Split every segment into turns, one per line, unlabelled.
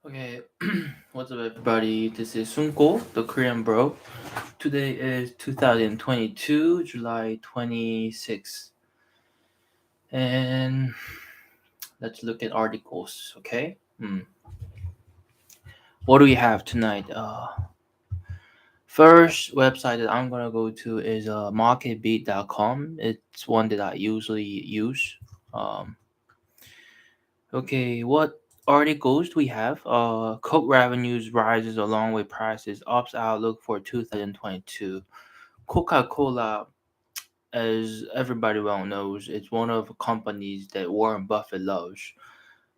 Okay, what's up, everybody? This is Sunko, the Korean bro. Today is 2022, July 26th, and let's look at articles. Okay, what do we have tonight? First website that I'm gonna go to is marketbeat.com. It's one that I usually use. Um, Okay, what articles do we have? Coke revenues rises along with prices. Ops outlook for 2022. Coca-Cola, as everybody well knows, it's one of the companies that Warren Buffett loves.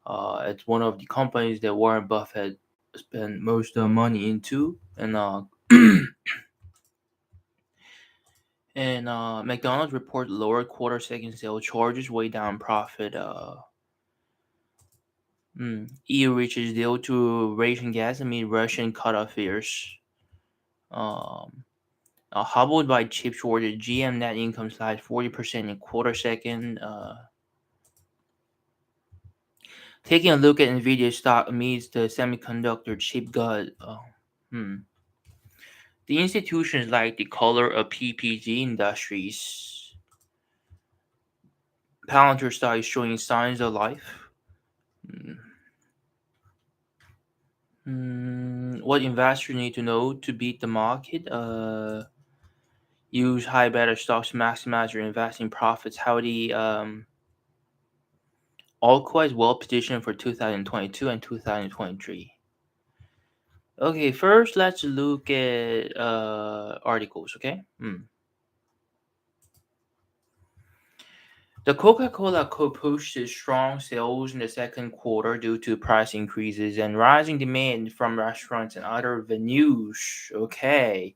It's one of the companies that Warren Buffett spent most of the money into, and McDonald's report lower quarter second sales charges weigh down profit. EU reaches deal to Russian gas amid Russian cutoff fears. Um, Hobbled by chip shortage, GM net income slides 40% in quarter second. Taking a look at Nvidia stock amidst the semiconductor chip glut. The institutions like the color of PPG Industries. Palantir stock is showing signs of life. What investors need to know to beat the market? Use high beta stocks to maximize your investing profits. How the altcoin is well positioned for 2022 and 2023. Okay, first let's look at articles. Okay. The Coca-Cola Co. posted strong sales in the second quarter due to price increases and rising demand from restaurants and other venues. Okay.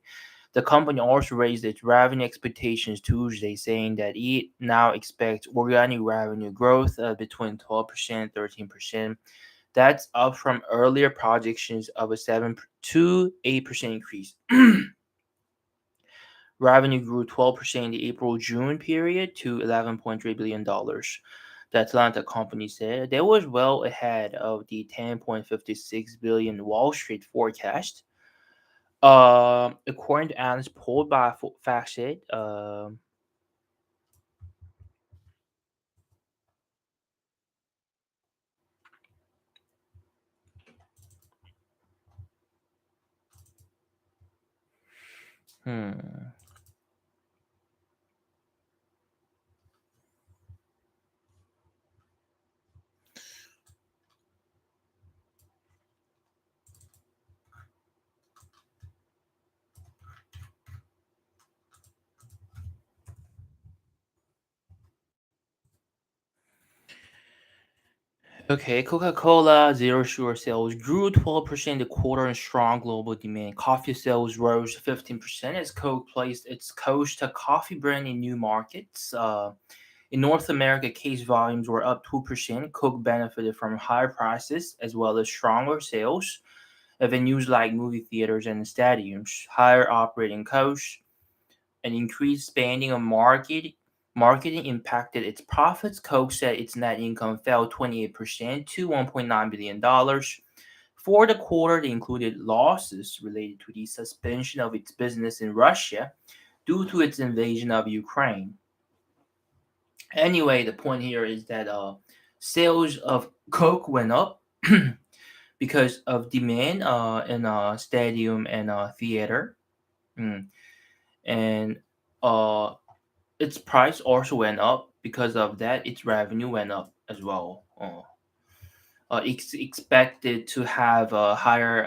The company also raised its revenue expectations Tuesday, saying that it now expects organic revenue growth between 12% and 13%. That's up from earlier projections of a 7 to 8% increase. Revenue grew 12% in the April-June period to $11.3 billion. The Atlanta company said that was well ahead of the $10.56 billion Wall Street forecast. According to analysts polled by FactSet, hmm. Okay, Coca-Cola Zero Sugar sales grew 12% the quarter in strong global demand. Coffee sales rose 15% as Coke placed its Costa coffee brand in new markets. In North America, case volumes were up 2%. Coke benefited from higher prices as well as stronger sales at venues like movie theaters and stadiums. Higher operating costs and increased spending on marketing impacted its profits. Coke said its net income fell 28% to $1.9 billion. For the quarter, they included losses related to the suspension of its business in Russia due to its invasion of Ukraine. Anyway, the point here is that sales of Coke went up because of demand in stadium and theater. Mm. And uh, its price also went up because of that. Its revenue went up as well. It's expected to have a higher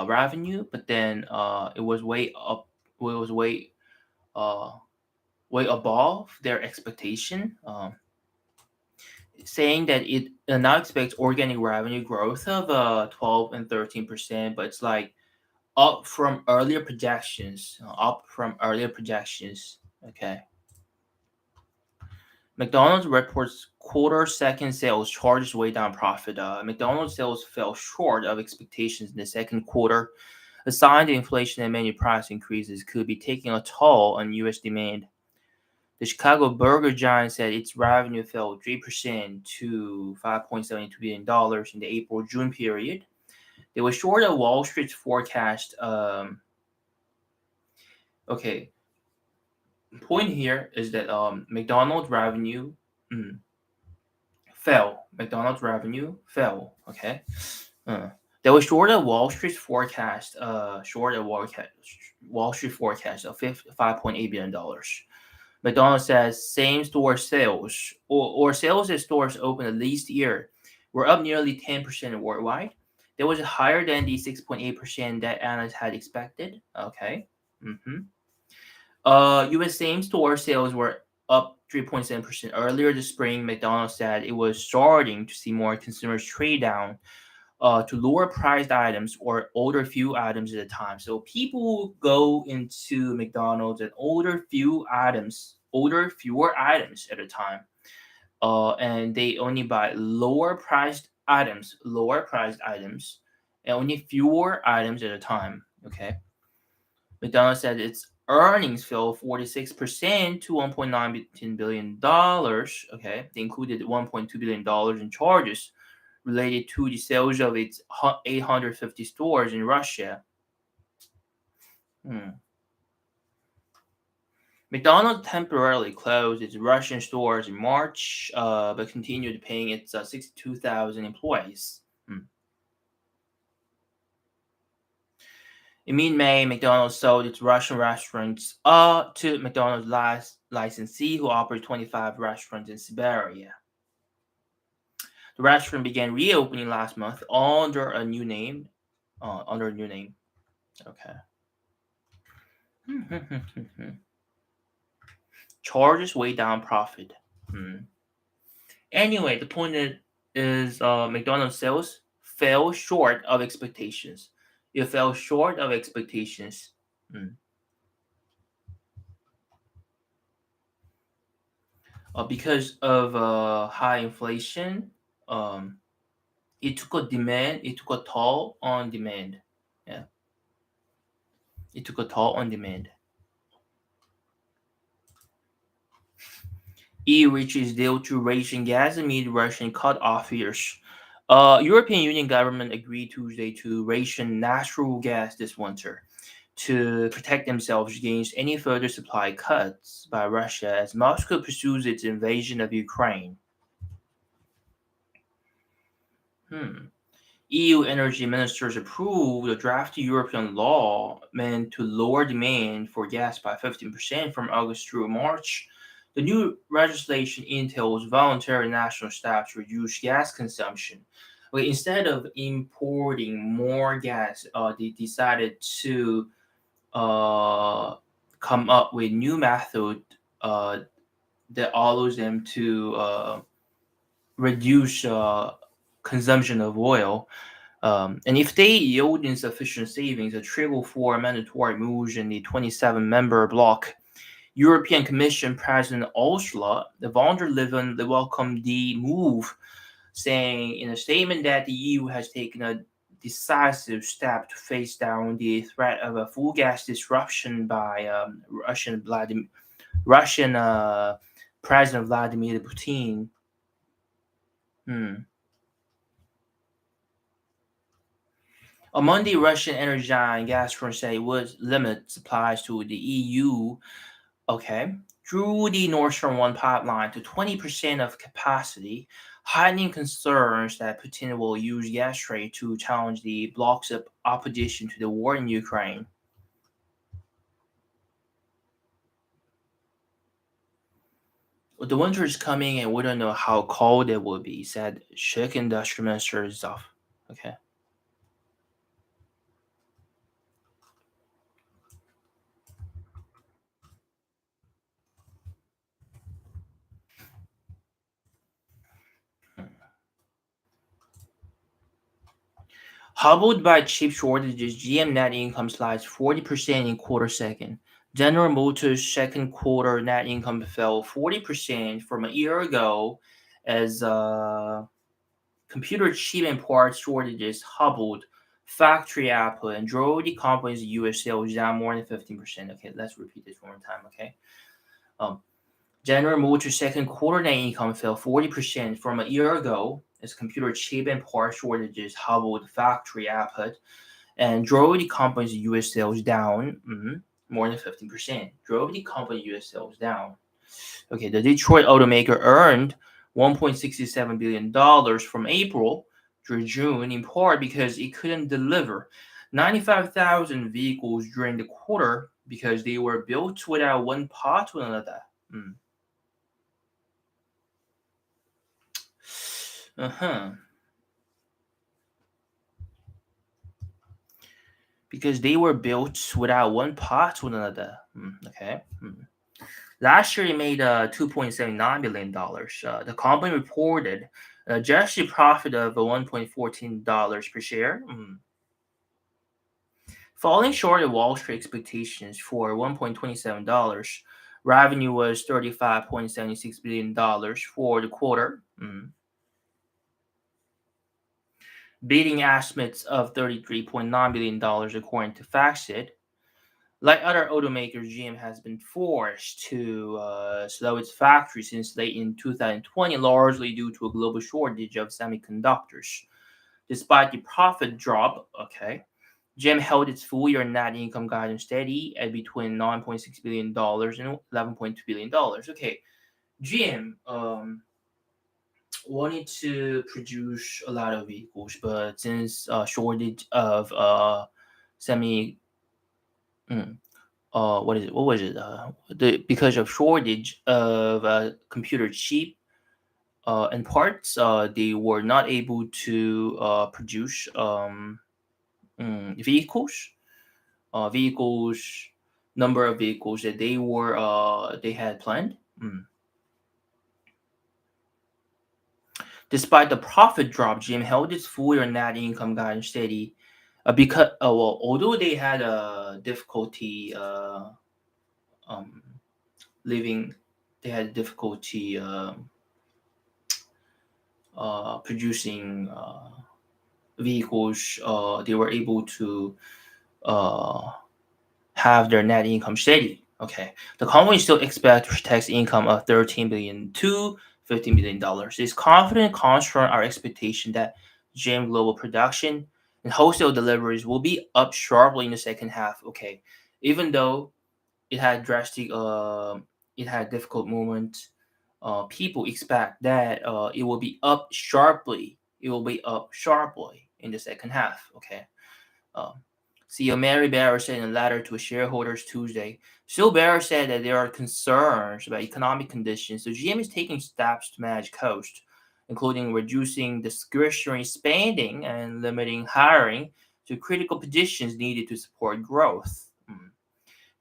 revenue, but then it was way up. It was uh, way above their expectation. Saying that it now expects organic revenue growth of 12 and 13%, but it's like up from earlier projections. Okay. McDonald's reports quarter second sales charges weigh down profit. McDonald's sales fell short of expectations in the second quarter, a sign that inflation and menu price increases could be taking a toll on U.S. demand. The Chicago burger giant said its revenue fell 3% to $5.72 billion in the April-June period. They were short of Wall Street's forecast. Okay, point here is that McDonald's revenue fell. McDonald's revenue fell. Okay, they were short of Wall Street's forecast. Short of Wall Street forecast of $5.8 billion. McDonald's says same store sales or sales at stores open at least year were up nearly 10% worldwide. That was higher than the 6.8% that analysts had expected. Okay. U.S. same store sales were up 3.7% earlier this spring. McDonald's said it was starting to see more consumers trade down to lower priced items or order few items at a time. So people go into McDonald's and order fewer items at a time. And they only buy lower priced items, and only fewer items at a time. Okay. McDonald's said its earnings fell 46% to $1.9 billion. Okay. They included $1.2 billion in charges related to the sales of its 850 stores in Russia. McDonald's temporarily closed its Russian stores in March, but continued paying its 62,000 employees. In mid-May, McDonald's sold its Russian restaurants to McDonald's licensee, who operates 25 restaurants in Siberia. The restaurant began reopening last month under a new name. Okay. Charges weigh down profit. Anyway, the point is McDonald's sales fell short of expectations. It fell short of expectations. Because of high inflation, it took a toll on demand. Yeah. It took a toll on demand. EU reaches deal to ration gas amid Russian cut-off fears. European Union government agreed Tuesday to ration natural gas this winter to protect themselves against any further supply cuts by Russia as Moscow pursues its invasion of Ukraine. EU energy ministers approved a draft European law meant to lower demand for gas by 15% from August through March. The new legislation entails voluntary national steps to reduce gas consumption. Instead of importing more gas, they decided to come up with new method that allows them to reduce consumption of oil. And if they yield insufficient savings, a trigger for mandatory moves in the 27-member bloc. European Commission President Ursula von der Leyen welcomed the move, saying in a statement that the EU has taken a decisive step to face down the threat of a full gas disruption by Russian President Vladimir Putin. On Monday, Russian energy giant Gazprom said it would limit supplies to the EU. Okay, through the Nord Stream 1 pipeline to 20% of capacity, heightening concerns that Putin will use gas trade to challenge the bloc's opposition to the war in Ukraine. The winter is coming and we don't know how cold it will be, said Czech Industrial Minister Zoff. Okay. Hobbled by chip shortages, GM net income slides 40% in quarter second. General Motors' second quarter net income fell 40% from a year ago as computer chip and parts shortages hobbled factory output and drove the company's U.S. sales down more than 15%. Okay, let's repeat this one more time. Okay. General Motors' second quarter net income fell 40% from a year ago as computer chip and part shortages hobbled factory output and drove the company's US sales down more than 15%. Drove the company US sales down. Okay, the Detroit automaker earned $1.67 billion from April through June, in part because it couldn't deliver 95,000 vehicles during the quarter because they were built without one part to another. Uh-huh. Because they were built without one part to another. Okay. Last year, it made $2.79 billion. The company reported an adjusted profit of $1.14 per share, falling short of Wall Street expectations for $1.27. Revenue was $35.76 billion for the quarter, beating estimates of $33.9 billion according to FactSet. Like other automakers, GM has been forced to slow its factory since late in 2020, largely due to a global shortage of semiconductors. Despite the profit drop, GM held its full-year net income guidance steady at between $9.6 billion and $11.2 billion. Okay, GM wanted to produce a lot of vehicles, but since shortage of semi what is it? What was it? Because of shortage of computer chip and parts, they were not able to produce vehicles. Vehicles, number of vehicles that they had planned. Despite the profit drop, GM held its full-year net income guidance steady. Because although they had a difficulty um, living, they had difficulty producing vehicles. They were able to uh, have their net income steady. Okay, the company still expects tax income of $13 to $15 billion. This confident confirms our expectation that GM global production and wholesale deliveries will be up sharply in the second half. Okay, even though it had drastic, it had difficult moments. People expect that it will be up sharply. It will be up sharply in the second half. Okay. Um, CEO Mary Barra said in a letter to shareholders Tuesday. Still, Barra said that there are concerns about economic conditions, so GM is taking steps to manage costs, including reducing discretionary spending and limiting hiring to critical positions needed to support growth.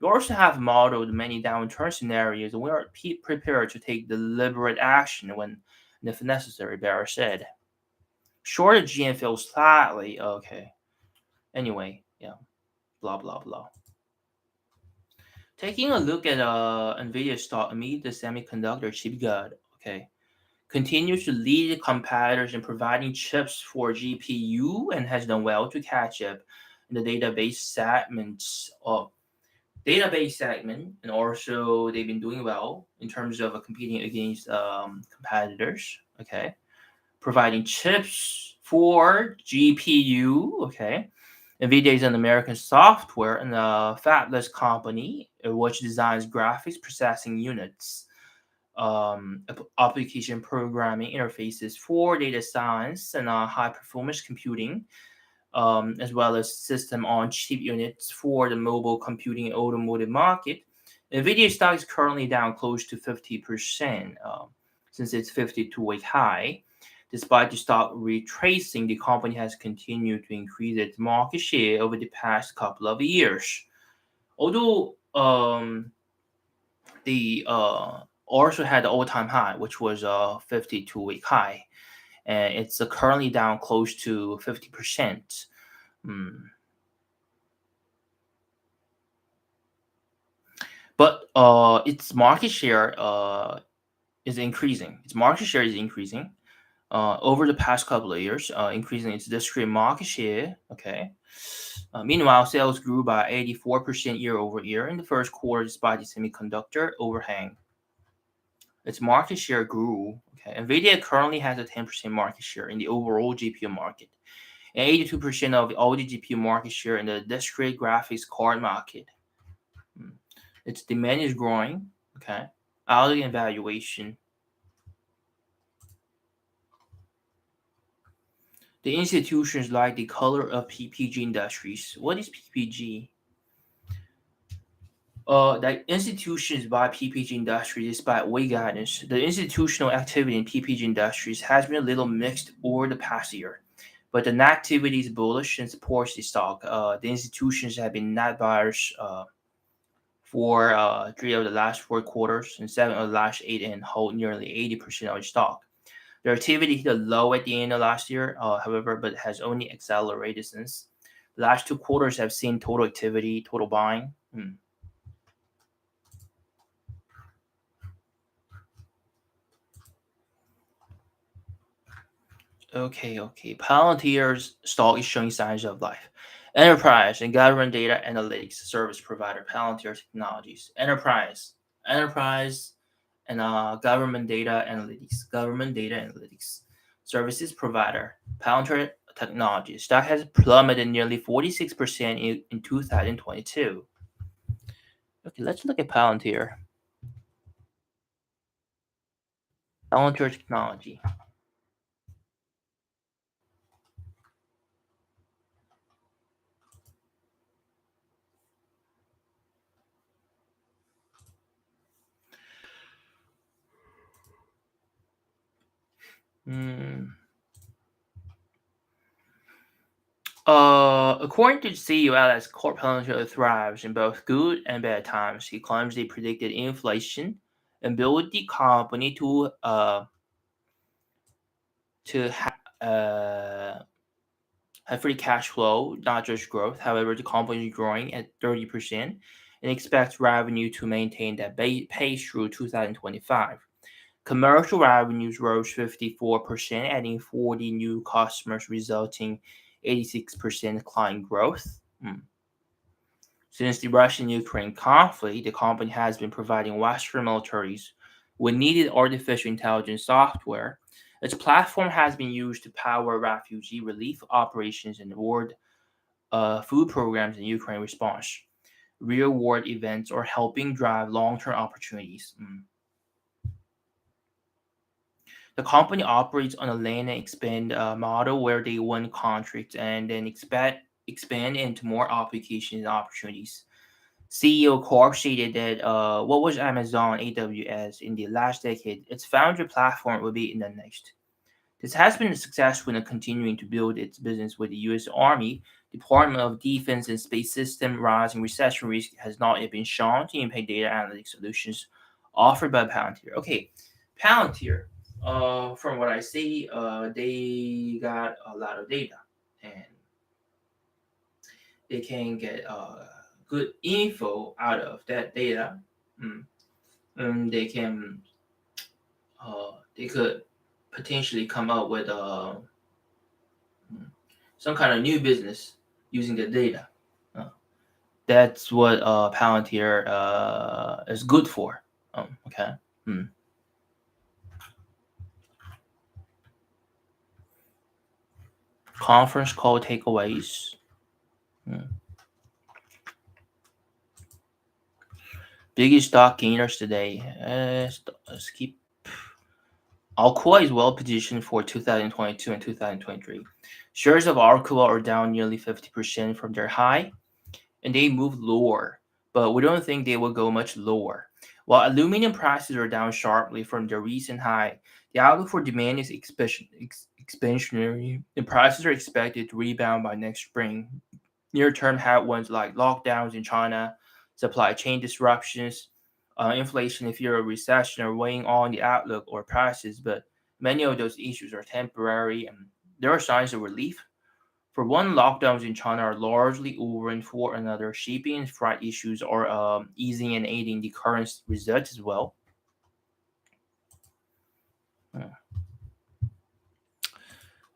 We also have modeled many downturn scenarios, and we are prepared to take deliberate action when, if necessary, Barra said. Short of GM feels slightly okay. Anyway, yeah, blah blah blah. Taking a look at Nvidia stock amid the semiconductor chip glut, continues to lead competitors in providing chips for GPU and has done well to catch up in the database segment, and also they've been doing well in terms of competing against competitors. Providing chips for GPU. Nvidia is an American software and a fabless company which designs graphics processing units, application programming interfaces for data science and high performance computing, as well as system on chip units for the mobile computing and automotive market. Nvidia stock is currently down close to 50% since its 52-week high. Despite the stock retracing, the company has continued to increase its market share over the past couple of years. Although they also had the all-time high, which was a 52-week high, and it's currently down close to 50%. But its market share is increasing. Its market share is increasing over the past couple of years, increasing its discrete market share. Meanwhile, sales grew by 84% year over year in the first quarter despite the semiconductor overhang. its market share grew. Okay, Nvidia currently has a 10% market share in the overall GPU market, and 82% of all the GPU market share in the discrete graphics card market. Mm. Its demand is growing. Okay, outlook and valuation. The institutions like the color of PPG Industries. What is PPG? The institutions by PPG Industries, despite weight guidance, the institutional activity in PPG Industries has been a little mixed over the past year. But the net activity is bullish and supports the stock. The institutions have been net buyers for 3 of the last 4 quarters and 7 of the last 8 and hold nearly 80% of the stock. Their activity hit a low at the end of last year, however, but has only accelerated since. The last 2 quarters have seen total activity, total buying. Okay. Palantir's stock is showing signs of life. Enterprise and government data analytics service provider Palantir Technologies. Enterprise and government data analytics services provider Palantir Technologies. Stock has plummeted nearly 46% in 2022. Okay, let's look at Palantir Technology. Hmm. According to CEO Alex, Corp Palantir thrives in both good and bad times. He claims they predicted inflation and built the company to have free cash flow, not just growth. However, the company is growing at 30% and expects revenue to maintain that pace through 2025. Commercial revenues rose 54%, adding 40 new customers, resulting 86% client growth. Since the Russian-Ukraine conflict, the company has been providing Western militaries with needed artificial intelligence software. Its platform has been used to power refugee relief operations and world food programs in Ukraine response. Real-world events are helping drive long-term opportunities. The company operates on a land and expand model where they win contracts and then expand into more applications and opportunities. CEO Corp stated that what was Amazon AWS in the last decade, its founder platform will be in the next. This has been successful in continuing to build its business with the U.S. Army, Department of Defense, and Space System. Rising recession risk has not yet been shown to impact data analytics solutions offered by Palantir. Okay, Palantir, from what I see, they got a lot of data and they can get good info out of that data. Mm. And they could potentially come up with some kind of new business using the data. Uh, that's what Palantir is good for. Okay. Mm. Conference call takeaways. Mm. Biggest stock gainers today. Let's keep. Alcoa is well positioned for 2022 and 2023. Shares of Alcoa are down nearly 50% from their high, and they moved lower, but we don't think they will go much lower. While aluminum prices are down sharply from their recent high, the outlook for demand is expansionary, and prices are expected to rebound by next spring. Near-term headwinds like lockdowns in China, supply chain disruptions, inflation if you're a recession are weighing on the outlook or prices, but many of those issues are temporary and there are signs of relief. For one, lockdowns in China are largely over, and for another, shipping and freight issues are easing and aiding the current results as well. Uh,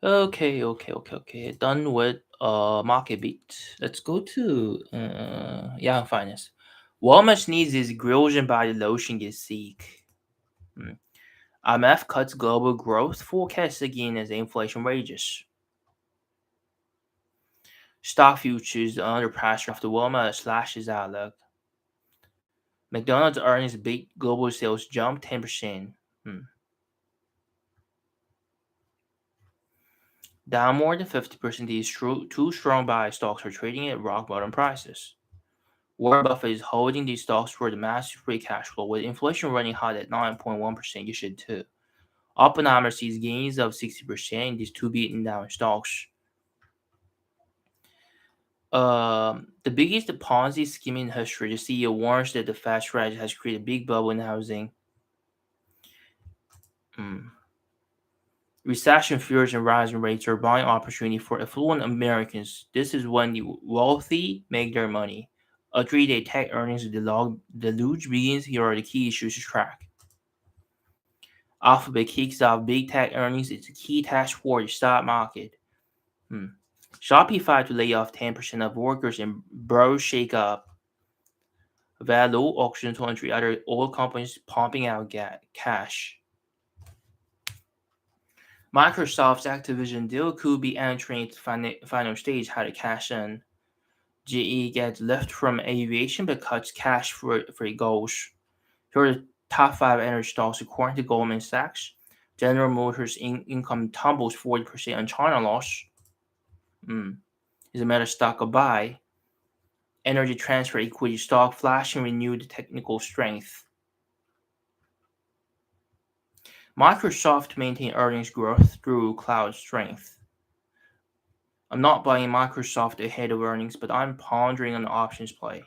Okay. Done with market beat. Let's go to Yahoo Finance. Walmart sneezes, erosion by the lotion gets sick. Mm. IMF cuts global growth forecast again as inflation rages. Stock futures are under pressure after Walmart slashes outlook. McDonald's earnings beat global sales jump 10%. Hmm. Down more than 50%, these two strong buy stocks are trading at rock bottom prices. Warren Buffett is holding these stocks for the massive free cash flow. With inflation running hot at 9.1%, you should too. Oppenheimer sees gains of 60% in these two beaten down stocks. The biggest Ponzi scheme in history. The CEO warns that the Fed strategy has created a big bubble in housing. Mm. Recession fears and rising rates are buying opportunity for affluent Americans. This is when the wealthy make their money. A 3-day tech earnings deluge begins. Here are the key issues to track. Alphabet kicks off big tech earnings. It's a key task for the stock market. Shopify to lay off 10% of workers in bro shake up. Value auction to entry other oil companies pumping out cash. Microsoft's Activision deal could be entering its final stage. How to cash in. GE gets lift from aviation but cuts cash for goals. Here are the top 5 energy stocks according to Goldman Sachs. General Motors income tumbles 40% on China loss. Is a meta stock a buy? Energy transfer equity stock flashing renewed technical strength. Microsoft maintained earnings growth through cloud strength. I'm not buying Microsoft ahead of earnings, but I'm pondering an options play.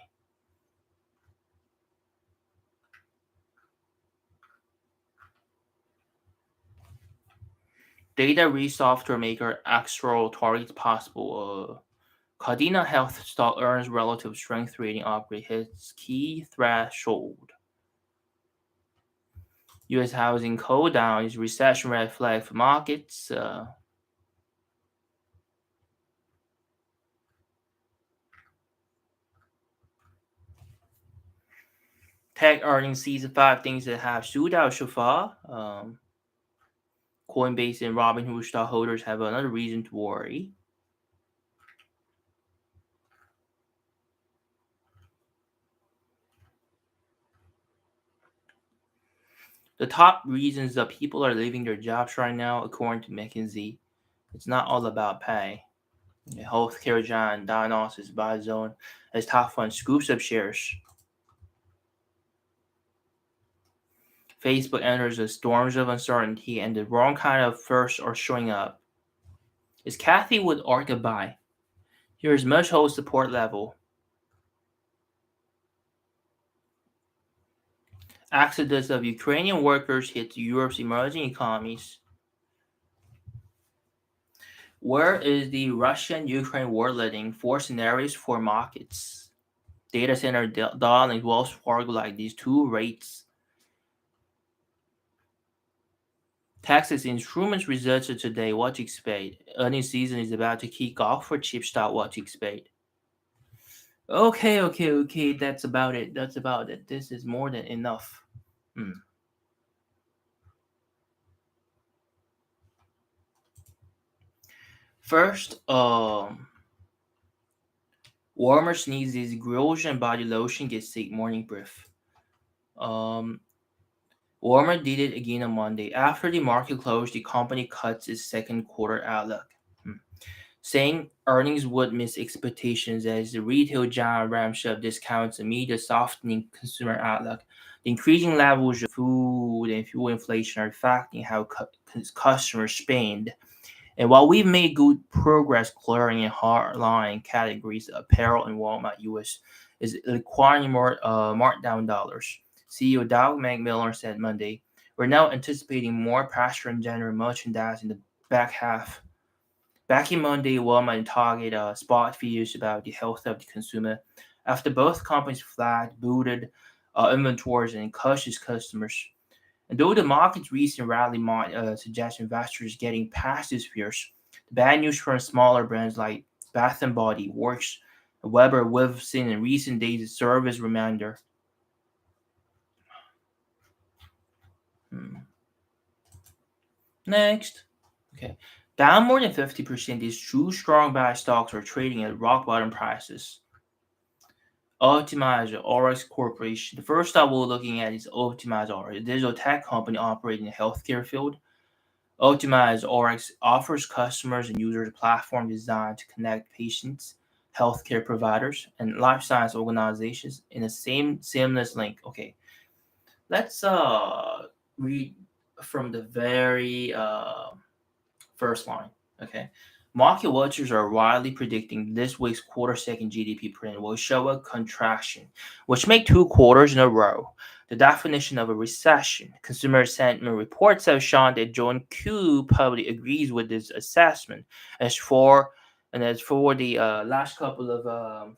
Data software maker Axel targets possible. Cadena Health stock earns relative strength rating upgrade hits key threshold. U.S. housing cool down is recession red flag for markets. Tech earnings season 5 things that have stood out so far. Coinbase and Robinhood stockholders have another reason to worry. The top reasons that people are leaving their jobs right now, according to McKinsey, it's not all about pay. The healthcare giant Diagnosis buy zone as top fund scoops up shares. Facebook enters the storms of uncertainty and the wrong kind of firsts are showing up. Is Kathy Wood arc a buy? Here is much hold support level. Exodus of Ukrainian workers hits Europe's emerging economies. Where is the Russian-Ukraine war leading? 4 scenarios for markets. Data center darling Wells Fargo like these two rates. Texas Instruments results of today. What to expect? Earnings season is about to kick off for chip stock. What to expect? Okay. That's about it. This is more than enough. First, warmer sneezes, grills and body lotion get sick. Morning brief. Um, Walmart did it again on Monday. After the market closed, the company cuts its second quarter outlook, saying earnings would miss expectations as the retail giant ramps up discounts amid a softening consumer outlook. The increasing levels of food and fuel inflation are affecting how customers spend. And while we've made good progress clearing in hardline categories, apparel and Walmart US is requiring more markdown dollars. CEO Doug McMillan said Monday, "We're now anticipating more pressure on general merchandise in the back half." Back in Monday, Walmart and Target spot fears about the health of the consumer after both companies flagged booted inventories and cautious customers. And though the market's recent rally might suggest investors getting past these fears, the bad news from smaller brands like Bath and Body Works, Weber, we've seen in recent days serve as a reminder. Hmm. Next. Okay. Down more than 50%, these true strong buy stocks are trading at rock bottom prices. Optimizer RX Corporation. The first stock we're looking at is Optimizer, a digital tech company operating in the healthcare field. Optimize RX offers customers and users a platform designed to connect patients, healthcare providers, and life science organizations in the same seamless link. Okay, let's read from the very first line. Okay. Market watchers are widely predicting this week's quarter second GDP print will show a contraction, which make 2 quarters in a row. The definition of a recession. Consumer sentiment reports have shown that John Q publicly agrees with this assessment. As for the last couple of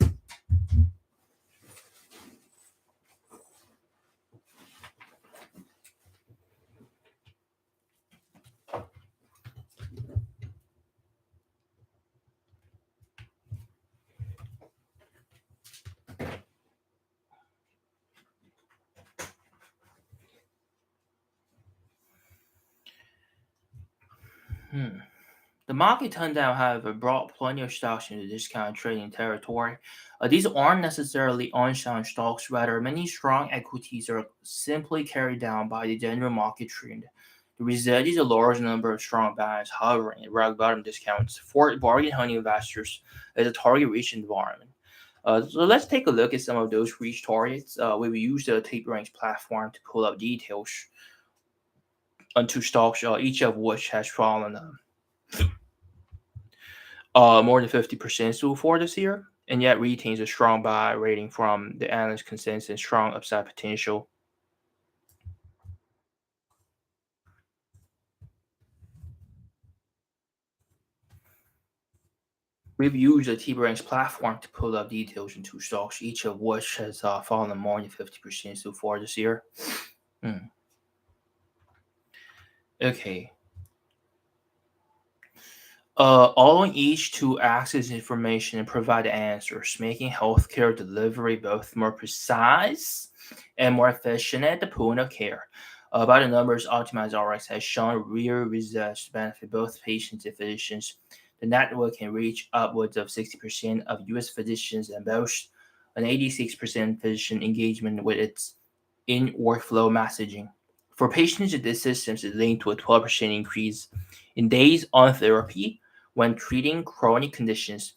hmm. The market turndown, however, brought plenty of stocks into discount trading territory. These aren't necessarily unsound stocks, rather, many strong equities are simply carried down by the general market trend. The result is a large number of strong buys hovering at rock bottom discounts for bargain hunting investors as a target rich environment. So let's take a look at some of those reach targets. We will use the tape range platform to pull up details on 2 stocks, each of which has fallen more than 50% so far this year, and yet retains a strong buy rating from the analyst consensus and strong upside potential. We've used the T-Branch platform to pull up details in 2 stocks, each of which has fallen more than 50% so far this year. Hmm. Okay. Allowing each to access information and provide answers, making healthcare delivery both more precise and more efficient at the point of care. By the numbers, Optimize RX has shown real results to benefit both patients and physicians. The network can reach upwards of 60% of US physicians and boasts an 86% physician engagement with its in workflow messaging. For patients, this system is linked to a 12% increase in days on therapy when treating chronic conditions.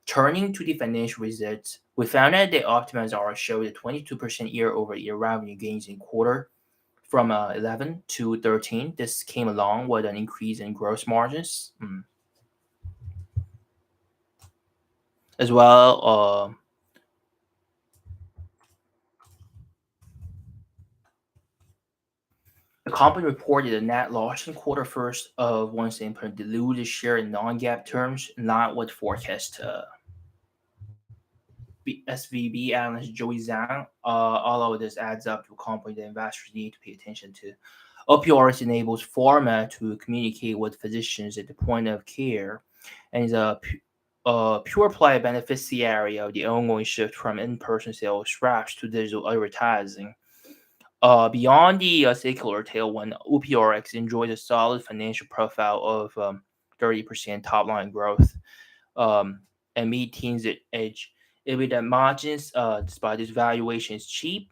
Turning to the financial results, we found that the optimized R showed a 22% year-over-year revenue gains in quarter from 11 to 13. This came along with an increase in gross margins. As well. The company reported a net loss in quarter first of 1 cent per diluted share in non-GAAP terms, not what forecast SVB analyst Joey Zhang. All of this adds up to a company that investors need to pay attention to. OPRS enables pharma to communicate with physicians at the point of care and is a pure play beneficiary of the ongoing shift from in-person sales reps to digital advertising. Beyond the secular tailwind, OPRX enjoys a solid financial profile of 30% top line growth and mid-teens at edge. EBITDA margins, despite this valuation, is cheap.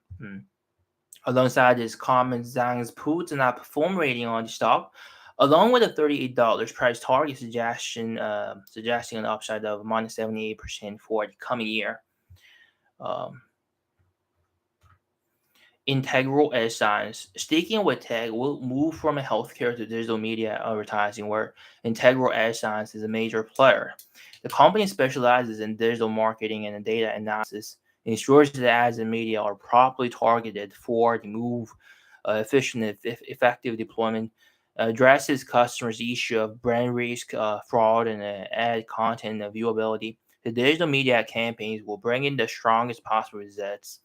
Alongside this, common Zhang's puts and outperform rating on the stock, along with a $38 price target suggesting an upside of minus 78% for the coming year. Um, Integral Edge Science. Sticking with tech, will move from a healthcare to digital media advertising, where Integral Edge Science is a major player. The company specializes in digital marketing and data analysis, ensures that ads and media are properly targeted for the move, efficient and effective deployment, addresses customers' issue of brand risk, fraud, and ad content viewability. The digital media campaigns will bring in the strongest possible results.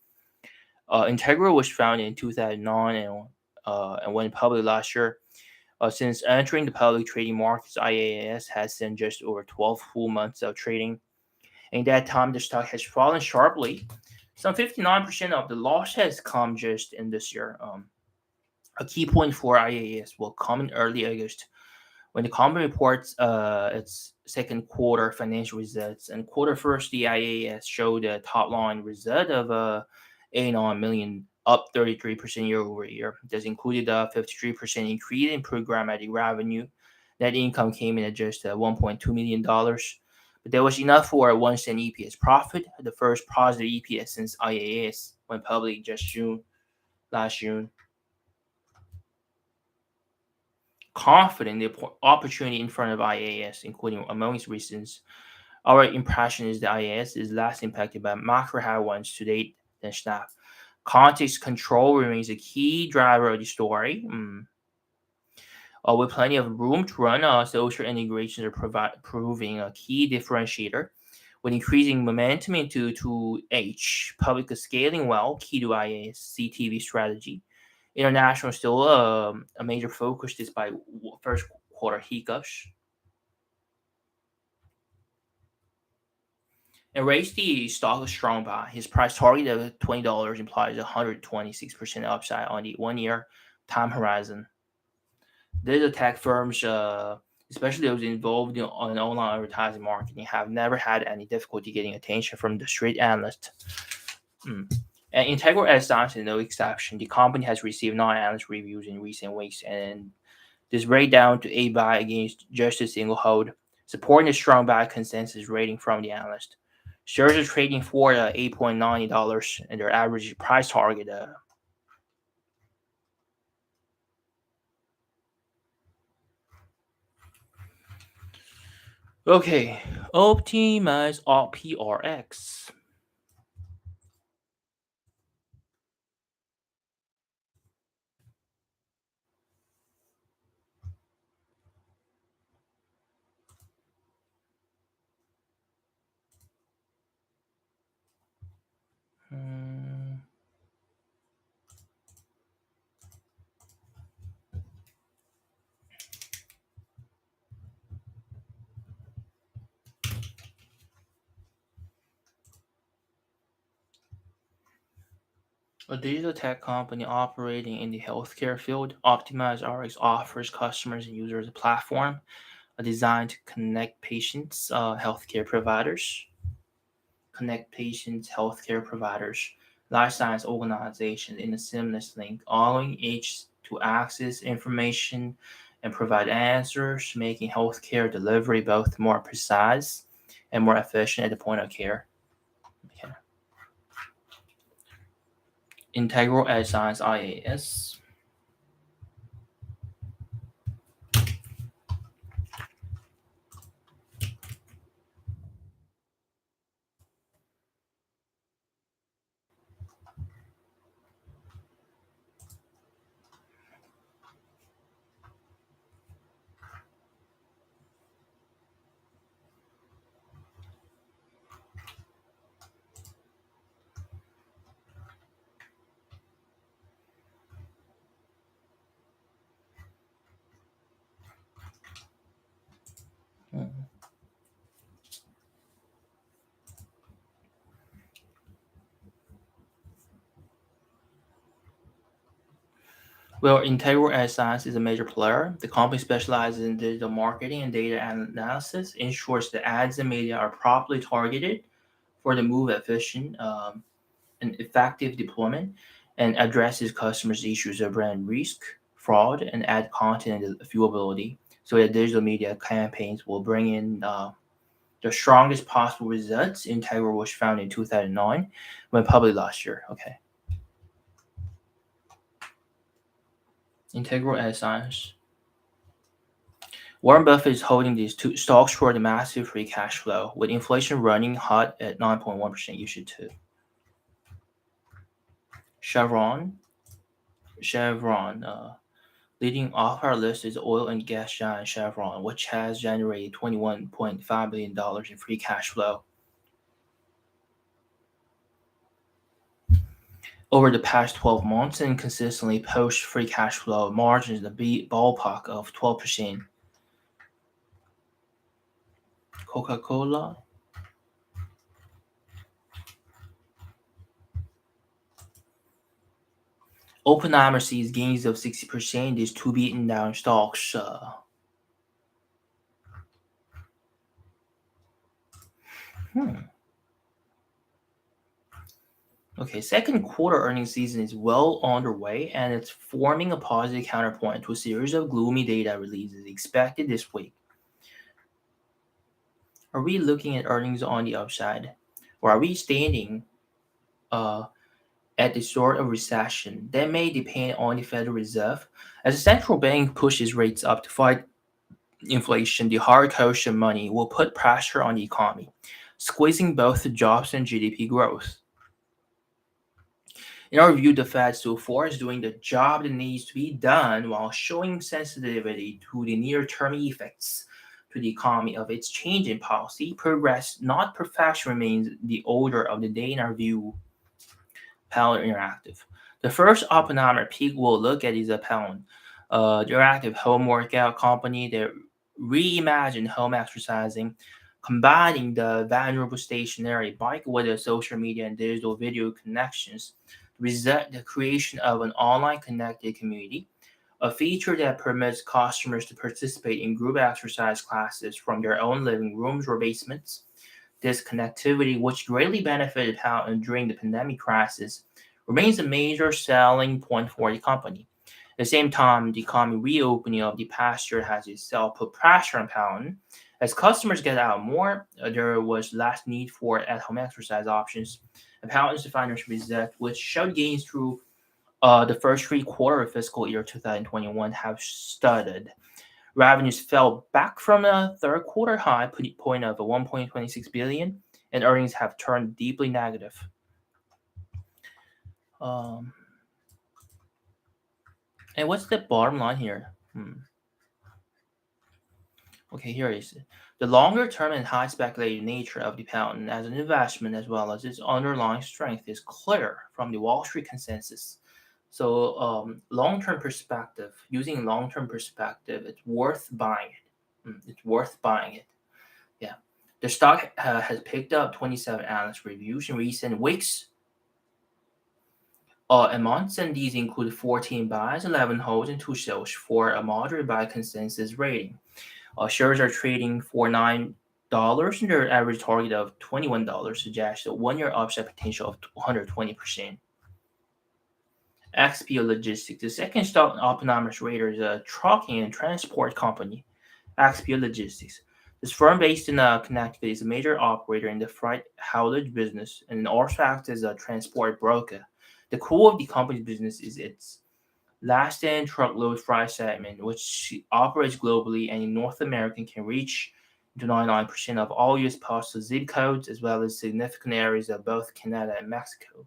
Integra was founded in 2009 and went public last year. Since entering the public trading markets, IAS has seen just over 12 full months of trading. In that time, the stock has fallen sharply. Some 59% of the loss has come just in this year. A key point for IAS will come in early August when the company reports its second quarter financial results. And quarter first, the IAS showed a top line result of 89 million, up 33% year over year. This included a 53% increase in programmatic revenue. Net income came in at just $1.2 million. But that was enough for a 1 cent EPS profit, the first positive EPS since IAS went public just last June. Confident in the opportunity in front of IAS, including among its reasons. Our impression is that IAS is less impacted by macro headwinds to date than Snap. Context control remains a key driver of the story. With plenty of room to run, social integrations are proving a key differentiator. With increasing momentum into 2H, public is scaling well, key to IA's CTV strategy. International is still a major focus despite first quarter hiccups. And raised the stock a strong buy. His price target of $20 implies 126% upside on the 1 year time horizon. Digital tech firms, especially those involved in online advertising marketing, have never had any difficulty getting attention from the street analyst. And Integral Ad Science is no exception. The company has received non-analyst reviews in recent weeks, and this breakdown to a buy against just a single hold, supporting a strong buy consensus rating from the analyst. Shares are trading for $8.90, and their average price target. Okay, optimize RPRX. Hmm. A digital tech company operating in the healthcare field, OptimizeRx offers customers and users a platform designed to connect patients, healthcare providers, life science organizations in a seamless link, allowing each to access information and provide answers, making healthcare delivery both more precise and more efficient at the point of care. Okay. Integral Ad Science IAS. Well, Integral Ad Science is a major player. The company specializes in digital marketing and data analysis, ensures the ads and media are properly targeted for the move efficient and effective deployment, and addresses customers' issues of brand risk, fraud, and ad content and viewability, so that digital media campaigns will bring in the strongest possible results. Integral was founded in 2009, went public last year. Okay. Integral Ad Science. Warren Buffett is holding these two stocks for the massive free cash flow. With inflation running hot at 9.1%, you should too. Chevron. Chevron. Leading off our list is oil and gas giant Chevron, which has generated $21.5 billion in free cash flow over the past 12 months and consistently posts free cash flow margins in the ballpark of 12%. Coca-Cola. Oppenheimer sees gains of 60% is two beaten down stocks. Hmm. Okay, second quarter earnings season is well underway and it's forming a positive counterpoint to a series of gloomy data releases expected this week. Are we looking at earnings on the upside? Or are we standing uh, at the start of recession? That may depend on the Federal Reserve. As the central bank pushes rates up to fight inflation, the hard cost of money will put pressure on the economy, squeezing both jobs and GDP growth. In our view, the Fed so far is doing the job that needs to be done while showing sensitivity to the near-term effects to the economy of its change in policy. Progress, not perfection, remains the order of the day in our view. Pound Interactive. The first Oppenheimer peak we'll look at is a Pound, the interactive home workout company that reimagined home exercising, combining the venerable stationary bike with the social media and digital video connections, result the creation of an online connected community, a feature that permits customers to participate in group exercise classes from their own living rooms or basements. This connectivity, which greatly benefited Pound during the pandemic crisis, remains a major selling point for the company. At the same time, the economic reopening of the past year has itself put pressure on Pound. As customers get out more, there was less need for at-home exercise options. And Pound's financial results, which showed gains through the first three quarters of fiscal year 2021, have studded. Revenues fell back from a third quarter high point of 1.26 billion, and earnings have turned deeply negative. Um, and what's the bottom line here? Okay, here it is. The longer term and high speculative nature of the pound as an investment, as well as its underlying strength, is clear from the Wall Street consensus. So, long-term perspective, using long-term perspective, it's worth buying it. It's worth buying it. Yeah. The stock has picked up 27 analyst reviews in recent weeks and months, and these include 14 buys, 11 holds, and 2 sells for a moderate buy consensus rating. Shares are trading for $9, and their average target of $21 suggests a one-year upside potential of 120%. XPO Logistics, the second stock in Oppenheimer's radar, is a trucking and transport company. XPO Logistics. This firm based in Connecticut is a major operator in the freight haulage business and also acts as a transport broker. The core of the company's business is its last in truckload freight segment, which operates globally and in North America can reach to 99% of all US postal zip codes, as well as significant areas of both Canada and Mexico.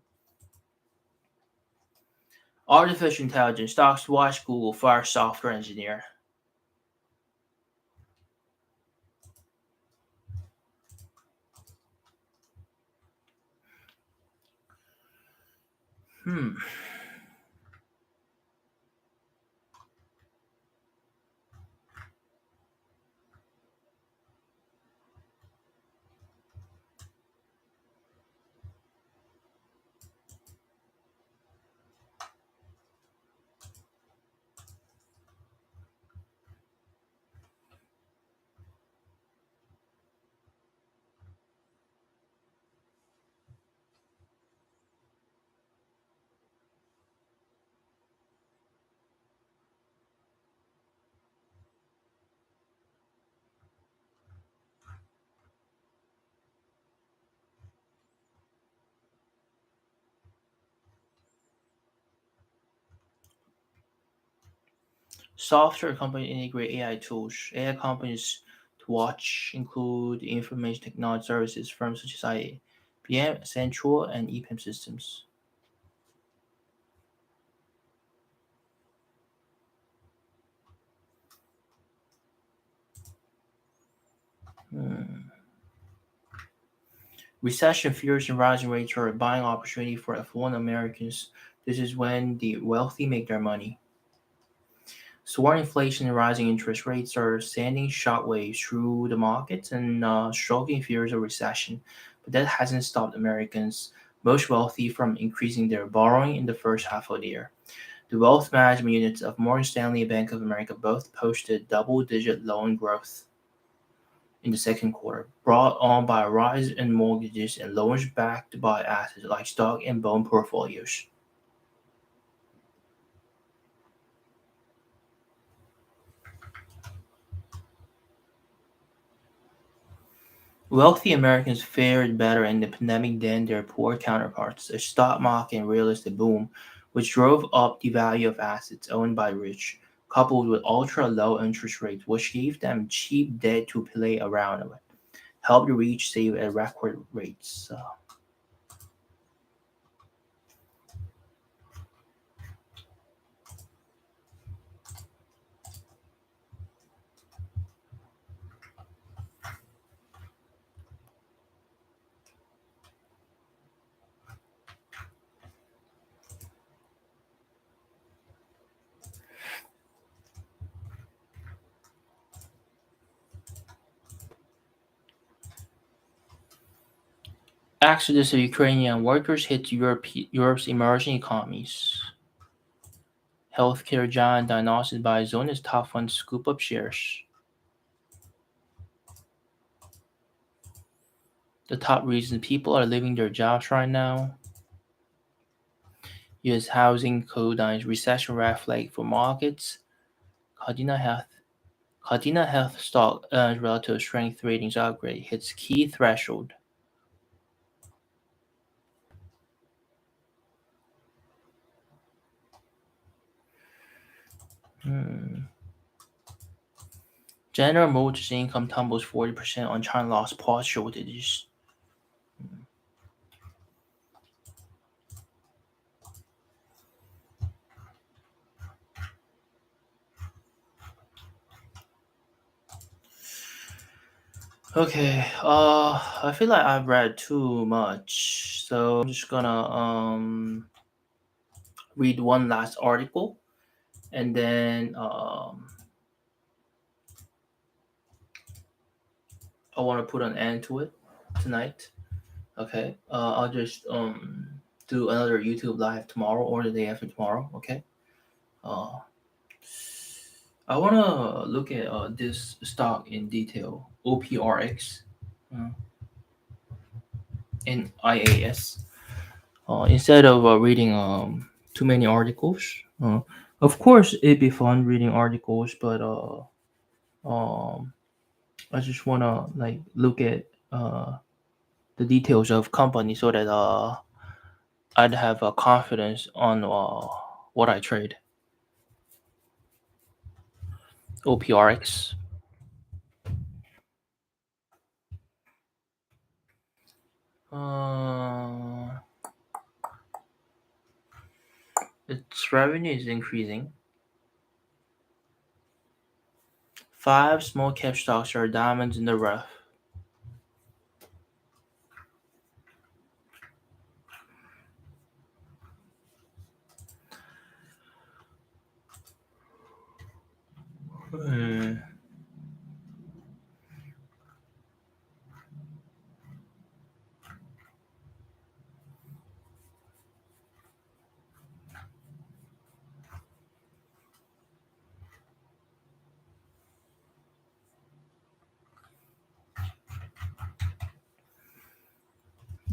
Artificial intelligence stocks watch Google fire software engineer. Hmm. Software companies integrate AI tools. AI companies to watch include information technology services firms such as IBM, Central, and EPAM Systems. Hmm. Recession fears and rising rates are a buying opportunity for affluent Americans. This is when the wealthy make their money. Soaring inflation and rising interest rates are sending shockwaves through the markets and stroking fears of recession. But that hasn't stopped Americans, most wealthy, from increasing their borrowing in the first half of the year. The wealth management units of Morgan Stanley and Bank of America both posted double-digit loan growth in the second quarter, brought on by a rise in mortgages and loans backed by assets like stock and bond portfolios. Wealthy Americans fared better in the pandemic than their poor counterparts. A stock market and real estate boom, which drove up the value of assets owned by rich, coupled with ultra low interest rates, which gave them cheap debt to play around with, helped the rich save at record rates. Exodus of Ukrainian workers hit Europe's emerging economies. Healthcare giant diagnosed by Zona's top funds scoop up shares. The top reason people are leaving their jobs right now. U.S. housing co-dines recession red flag for markets. Cardina Health stock earns relative strength ratings upgrade hits key threshold. General Motors income tumbles 40% on China lost parts shortages. Okay, I feel like I've read too much, so I'm just gonna read one last article, and then I want to put an end to it tonight. Okay, I'll just do another YouTube live tomorrow or the day after tomorrow. Okay, uh, I want to look at this stock in detail, OPRX, uh, in IAS. Instead of reading too many articles. Of course, it'd be fun reading articles, but um, I just wanna like look at the details of company so that I'd have confidence on what I trade. OPRX. Uh, its revenue is increasing. Five small cap stocks are diamonds in the rough. Hmm.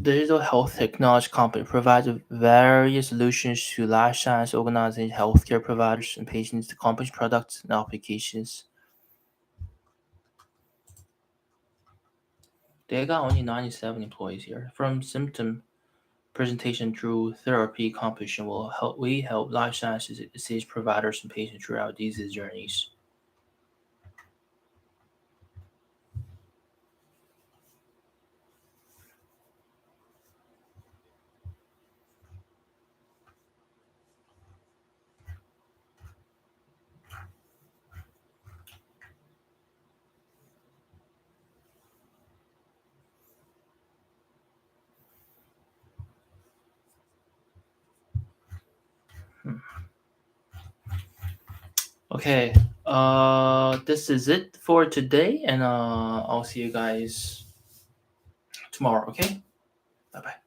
Digital health technology company provides various solutions to life science organizations, healthcare providers, and patients. The company's products and applications. They got only 97 employees here. From symptom presentation through therapy competition, we help life sciences assist providers and patients throughout these journeys. Hmm. Okay, this is it for today, and I'll see you guys tomorrow. Okay, bye bye.